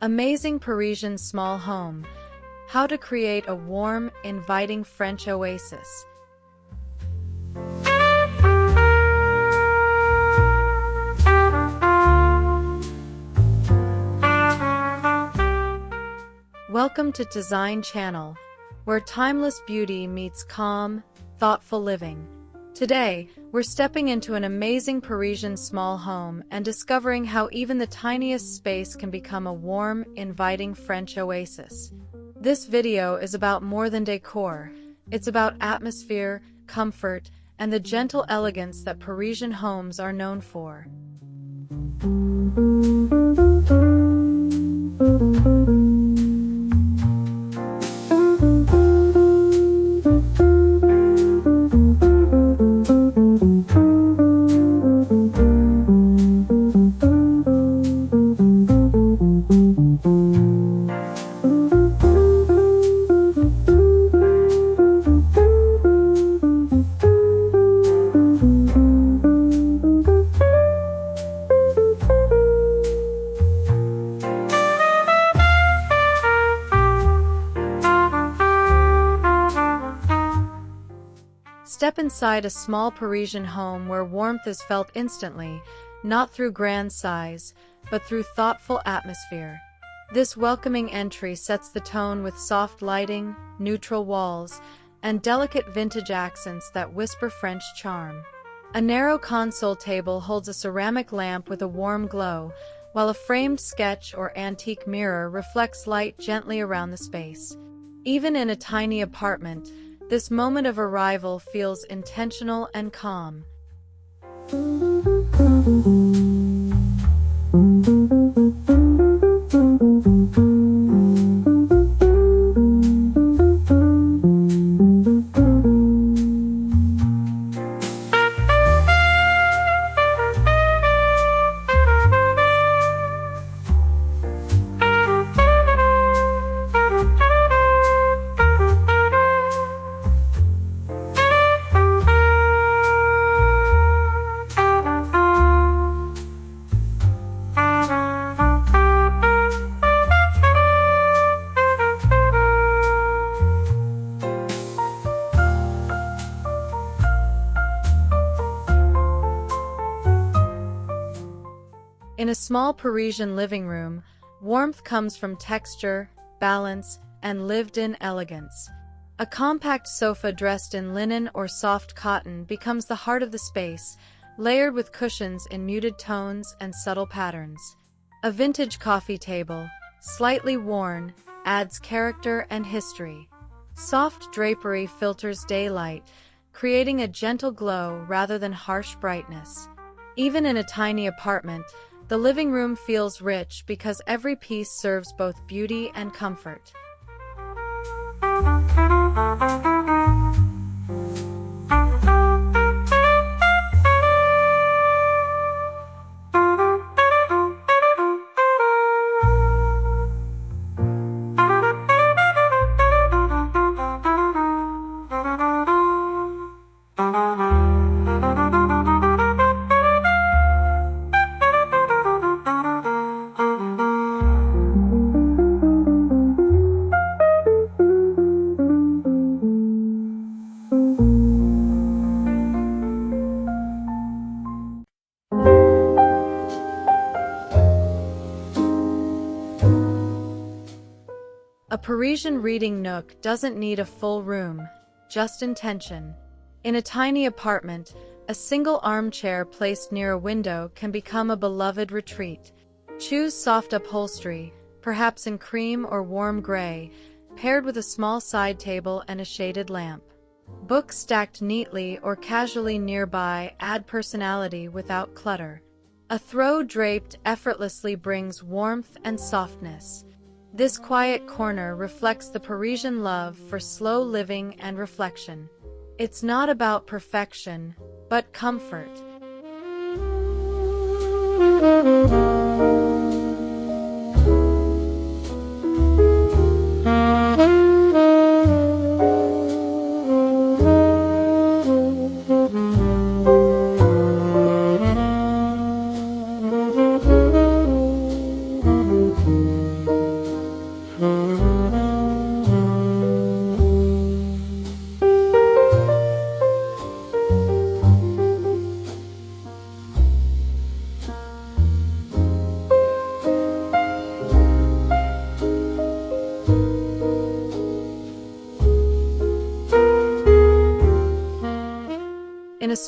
Amazing Parisian Small Home. How to create a warm, inviting French oasis. Welcome to Design Channel, where timeless beauty meets calm, thoughtful living. Today, we're stepping into an amazing Parisian small home and discovering how even the tiniest space can become a warm, inviting French oasis. This video is about more than decor. It's about atmosphere, comfort, and the gentle elegance that Parisian homes are known for. Step inside a small Parisian home where warmth is felt instantly, not through grand size, but through thoughtful atmosphere. This welcoming entry sets the tone with soft lighting, neutral walls, and delicate vintage accents that whisper French charm. A narrow console table holds a ceramic lamp with a warm glow, while a framed sketch or antique mirror reflects light gently around the space. Even in a tiny apartment, this moment of arrival feels intentional and calm. In a small Parisian living room, warmth comes from texture, balance, and lived-in elegance. A compact sofa dressed in linen or soft cotton becomes the heart of the space, layered with cushions in muted tones and subtle patterns. A vintage coffee table, slightly worn, adds character and history. Soft drapery filters daylight, creating a gentle glow rather than harsh brightness. Even in a tiny apartment, the living room feels rich because every piece serves both beauty and comfort. A Parisian reading nook doesn't need a full room, just intention. In a tiny apartment, a single armchair placed near a window can become a beloved retreat. Choose soft upholstery, perhaps in cream or warm gray, paired with a small side table and a shaded lamp. Books stacked neatly or casually nearby add personality without clutter. A throw draped effortlessly brings warmth and softness. This quiet corner reflects the Parisian love for slow living and reflection. It's not about perfection, but comfort.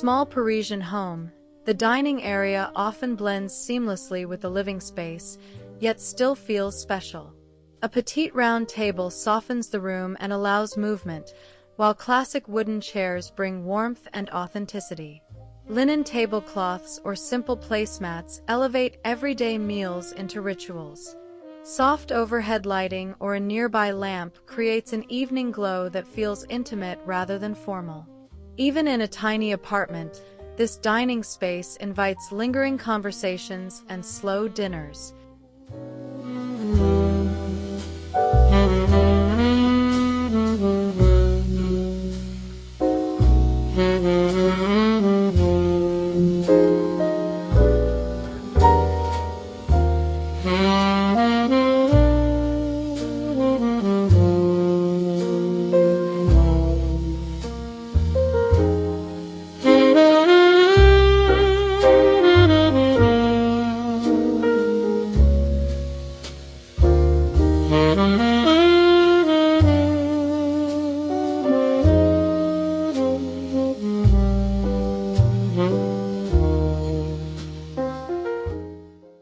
small Parisian home, the dining area often blends seamlessly with the living space, yet still feels special. A petite round table softens the room and allows movement, while classic wooden chairs bring warmth and authenticity. Linen tablecloths or simple placemats elevate everyday meals into rituals. Soft overhead lighting or a nearby lamp creates an evening glow that feels intimate rather than formal. Even in a tiny apartment, this dining space invites lingering conversations and slow dinners.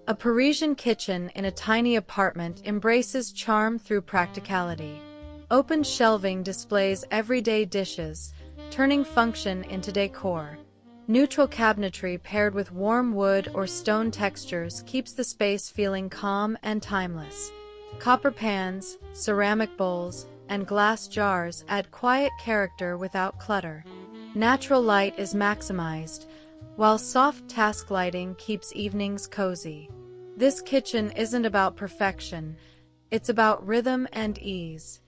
A Parisian kitchen in a tiny apartment embraces charm through practicality. Open shelving displays everyday dishes, turning function into decor. Neutral cabinetry paired with warm wood or stone textures keeps the space feeling calm and timeless. Copper pans, ceramic bowls, and glass jars add quiet character without clutter. Natural light is maximized, while soft task lighting keeps evenings cozy. This kitchen isn't about perfection, it's about rhythm and ease.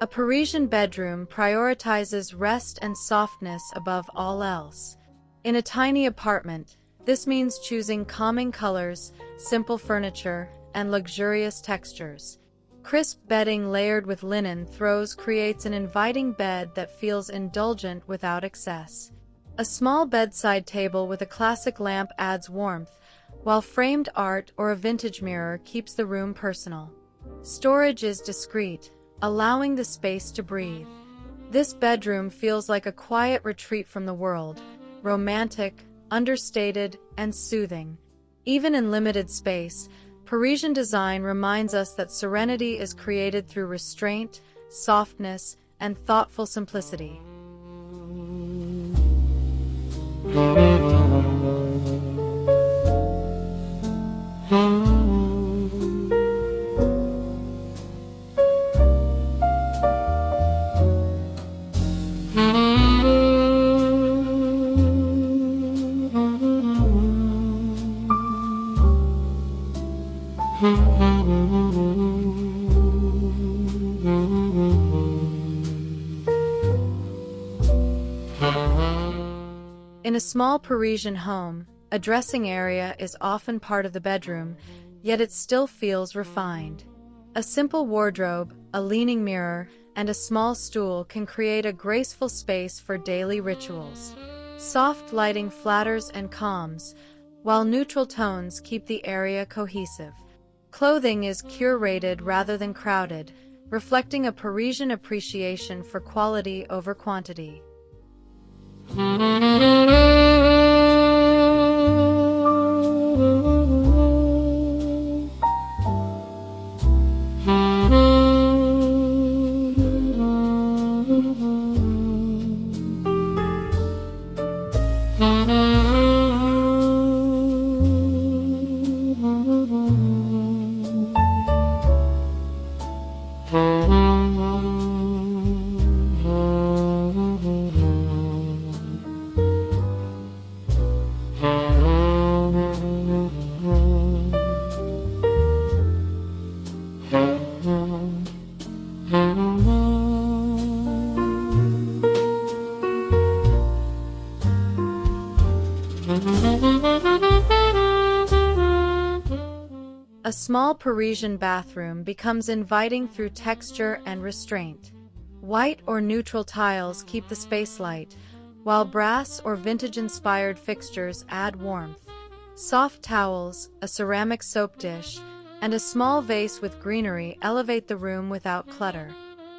A Parisian bedroom prioritizes rest and softness above all else. In a tiny apartment, this means choosing calming colors, simple furniture, and luxurious textures. Crisp bedding layered with linen throws creates an inviting bed that feels indulgent without excess. A small bedside table with a classic lamp adds warmth, while framed art or a vintage mirror keeps the room personal. Storage is discreet, allowing the space to breathe. This bedroom feels like a quiet retreat from the world, romantic, understated, and soothing. Even in limited space, Parisian design reminds us that serenity is created through restraint, softness, and thoughtful simplicity. In a small Parisian home, a dressing area is often part of the bedroom, yet it still feels refined. A simple wardrobe, a leaning mirror, and a small stool can create a graceful space for daily rituals. Soft lighting flatters and calms, while neutral tones keep the area cohesive. Clothing is curated rather than crowded, reflecting a Parisian appreciation for quality over quantity. A small Parisian bathroom becomes inviting through texture and restraint. White or neutral tiles keep the space light, while brass or vintage-inspired fixtures add warmth. Soft towels, a ceramic soap dish, and a small vase with greenery elevate the room without clutter.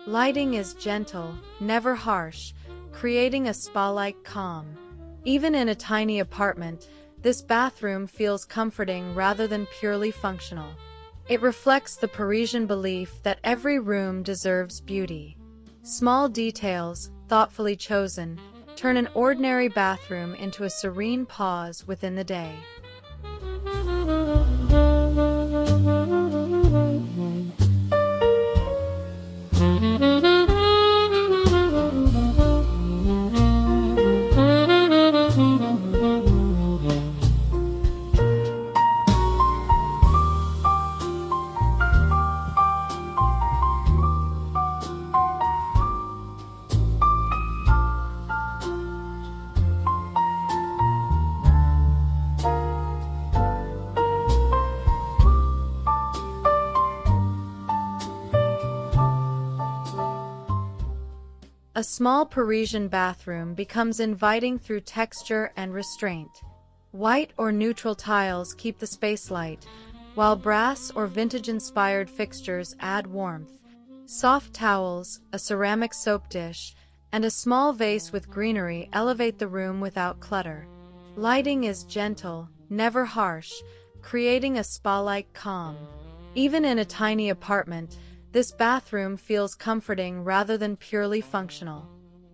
Lighting is gentle, never harsh, creating a spa-like calm. Even in a tiny apartment, this bathroom feels comforting rather than purely functional. It reflects the Parisian belief that every room deserves beauty. Small details, thoughtfully chosen, turn an ordinary bathroom into a serene pause within the day. A small Parisian bathroom becomes inviting through texture and restraint. White or neutral tiles keep the space light, while brass or vintage-inspired fixtures add warmth. Soft towels, a ceramic soap dish, and a small vase with greenery elevate the room without clutter. Lighting is gentle, never harsh, creating a spa-like calm. Even in a tiny apartment, this bathroom feels comforting rather than purely functional.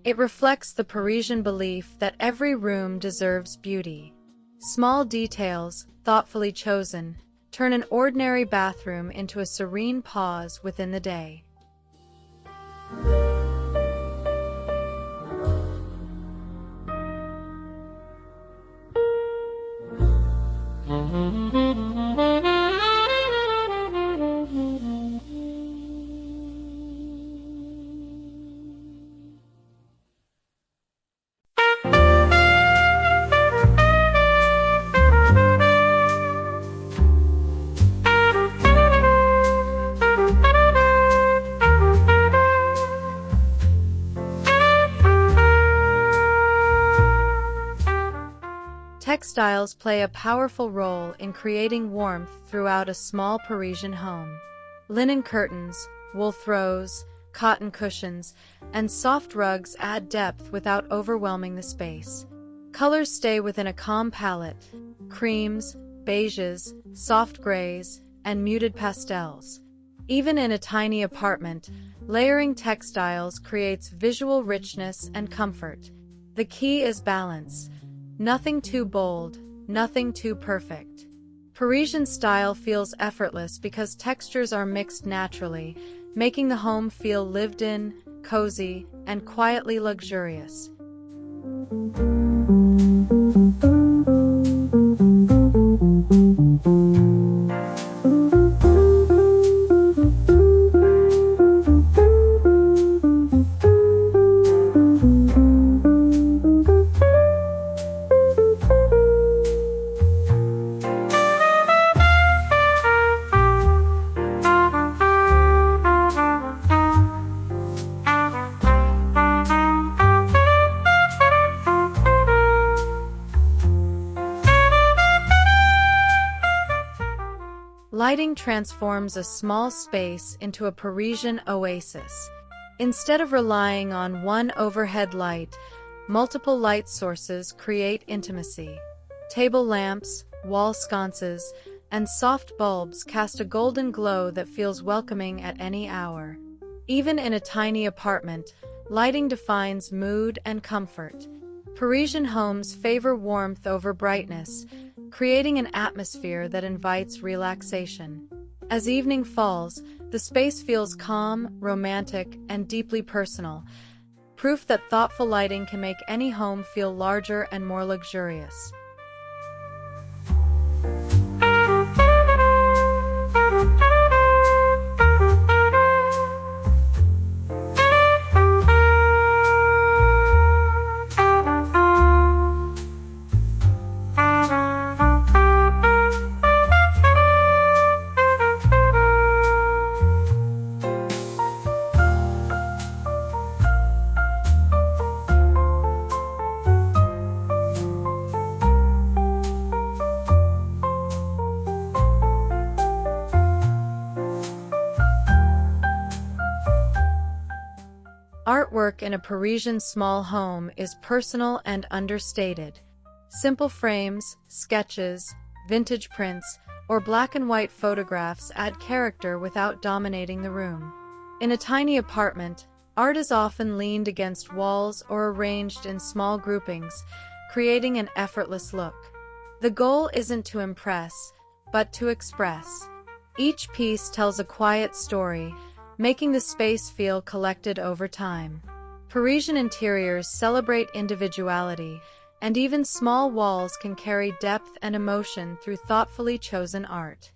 It reflects the Parisian belief that every room deserves beauty. Small details, thoughtfully chosen, turn an ordinary bathroom into a serene pause within the day. Textiles play a powerful role in creating warmth throughout a small Parisian home. Linen curtains, wool throws, cotton cushions, and soft rugs add depth without overwhelming the space. Colors stay within a calm palette: creams, beiges, soft grays, and muted pastels. Even in a tiny apartment, layering textiles creates visual richness and comfort. The key is balance. Nothing too bold, nothing too perfect. Parisian style feels effortless because textures are mixed naturally, making the home feel lived in, cozy, and quietly luxurious. Lighting transforms a small space into a Parisian oasis. Instead of relying on one overhead light, multiple light sources create intimacy. Table lamps, wall sconces, and soft bulbs cast a golden glow that feels welcoming at any hour. Even in a tiny apartment, lighting defines mood and comfort. Parisian homes favor warmth over brightness, creating an atmosphere that invites relaxation. As evening falls, the space feels calm, romantic, and deeply personal, proof that thoughtful lighting can make any home feel larger and more luxurious. artwork in a Parisian small home is personal and understated. Simple frames, sketches, vintage prints, or black and white photographs add character without dominating the room. In a tiny apartment, art is often leaned against walls or arranged in small groupings, creating an effortless look. The goal isn't to impress, but to express. Each piece tells a quiet story, making the space feel collected over time. Parisian interiors celebrate individuality, and even small walls can carry depth and emotion through thoughtfully chosen art.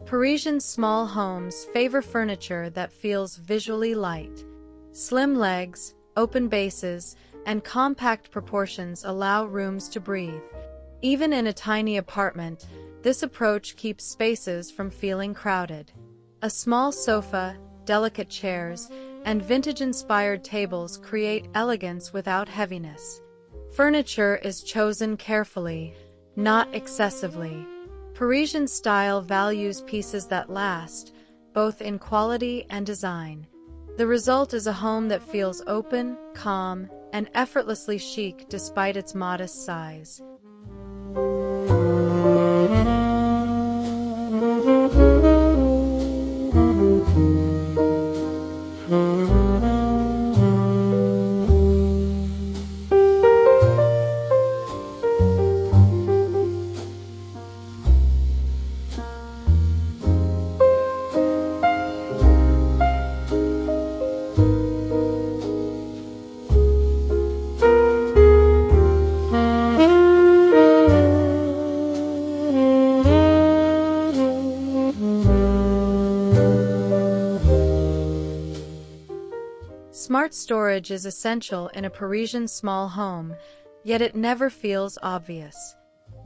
Parisian small homes favor furniture that feels visually light. Slim legs, open bases, and compact proportions allow rooms to breathe. Even in a tiny apartment, this approach keeps spaces from feeling crowded. A small sofa, delicate chairs, and vintage-inspired tables create elegance without heaviness. Furniture is chosen carefully, not excessively. Parisian style values pieces that last, both in quality and design. The result is a home that feels open, calm, and effortlessly chic despite its modest size. Smart storage is essential in a Parisian small home, yet it never feels obvious.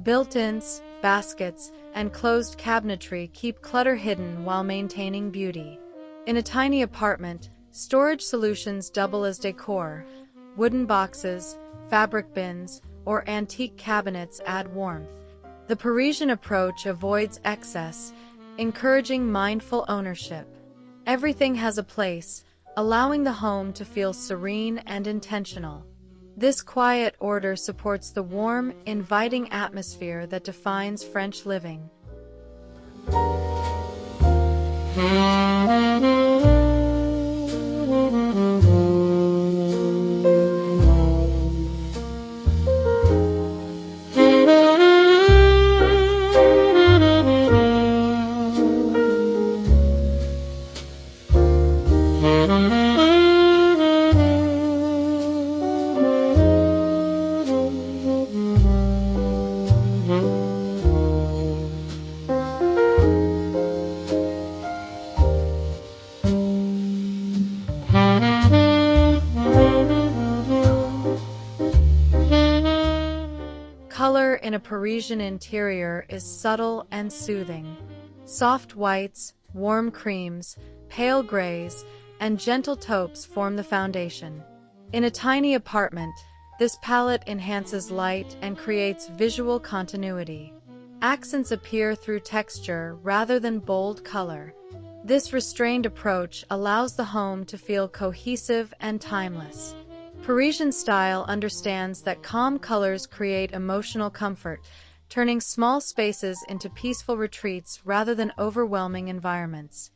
Built-ins, baskets, and closed cabinetry keep clutter hidden while maintaining beauty. In a tiny apartment, storage solutions double as decor. Wooden boxes, fabric bins, or antique cabinets add warmth. The Parisian approach avoids excess, encouraging mindful ownership. Everything has a place, allowing the home to feel serene and intentional. This quiet order supports the warm, inviting atmosphere that defines French living. Color in a Parisian interior is subtle and soothing. Soft whites, warm creams, pale grays, and gentle taupes form the foundation. In a tiny apartment, this palette enhances light and creates visual continuity. Accents appear through texture rather than bold color. This restrained approach allows the home to feel cohesive and timeless. Parisian style understands that calm colors create emotional comfort, turning small spaces into peaceful retreats rather than overwhelming environments.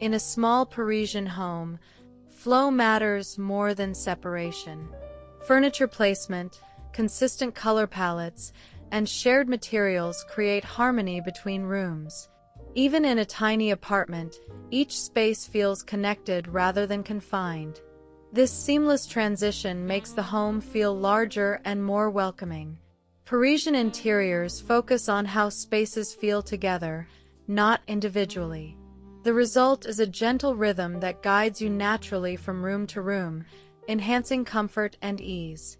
In a small Parisian home, flow matters more than separation. Furniture placement, consistent color palettes, and shared materials create harmony between rooms. Even in a tiny apartment, each space feels connected rather than confined. This seamless transition makes the home feel larger and more welcoming. Parisian interiors focus on how spaces feel together, not individually. The result is a gentle rhythm that guides you naturally from room to room, enhancing comfort and ease.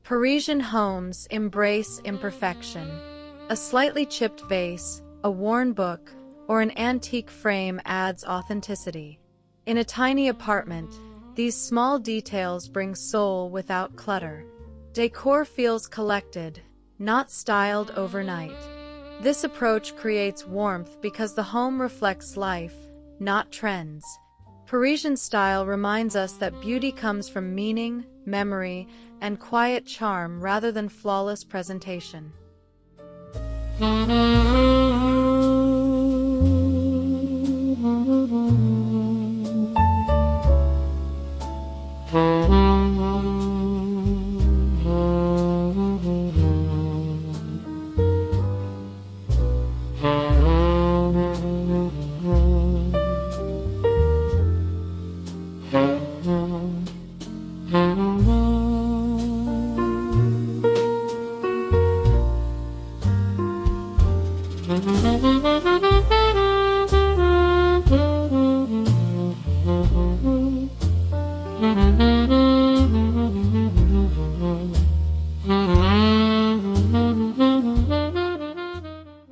Parisian homes embrace imperfection. A slightly chipped vase, a worn book, or an antique frame adds authenticity. In a tiny apartment, these small details bring soul without clutter. Decor feels collected, not styled overnight. This approach creates warmth because the home reflects life, not trends. Parisian style reminds us that beauty comes from meaning, memory, and quiet charm rather than flawless presentation.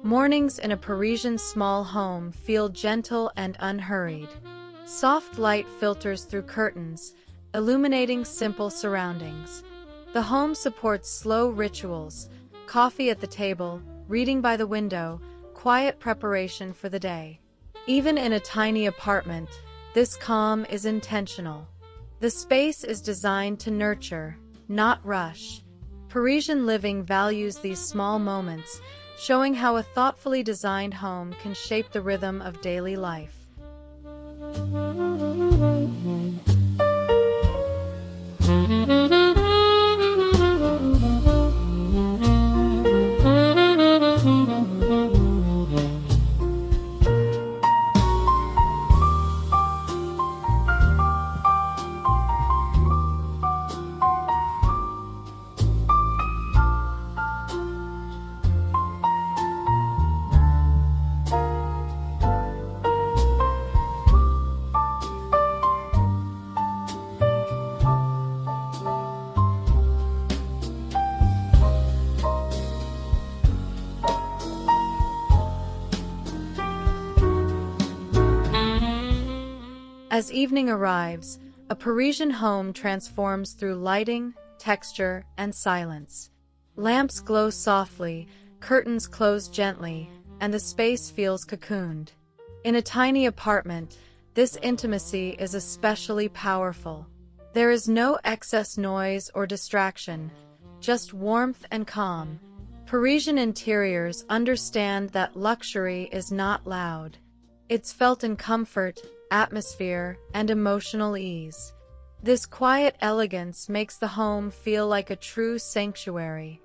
Mornings in a Parisian small home feel gentle and unhurried. Soft light filters through curtains, illuminating simple surroundings. The home supports slow rituals, coffee at the table, reading by the window, quiet preparation for the day. Even in a tiny apartment, this calm is intentional. The space is designed to nurture, not rush. Parisian living values these small moments, showing how a thoughtfully designed home can shape the rhythm of daily life. As evening arrives, a Parisian home transforms through lighting, texture, and silence. Lamps glow softly, curtains close gently, and the space feels cocooned. In a tiny apartment, this intimacy is especially powerful. There is no excess noise or distraction, just warmth and calm. Parisian interiors understand that luxury is not loud. It's felt in comfort, atmosphere, and emotional ease. This quiet elegance makes the home feel like a true sanctuary.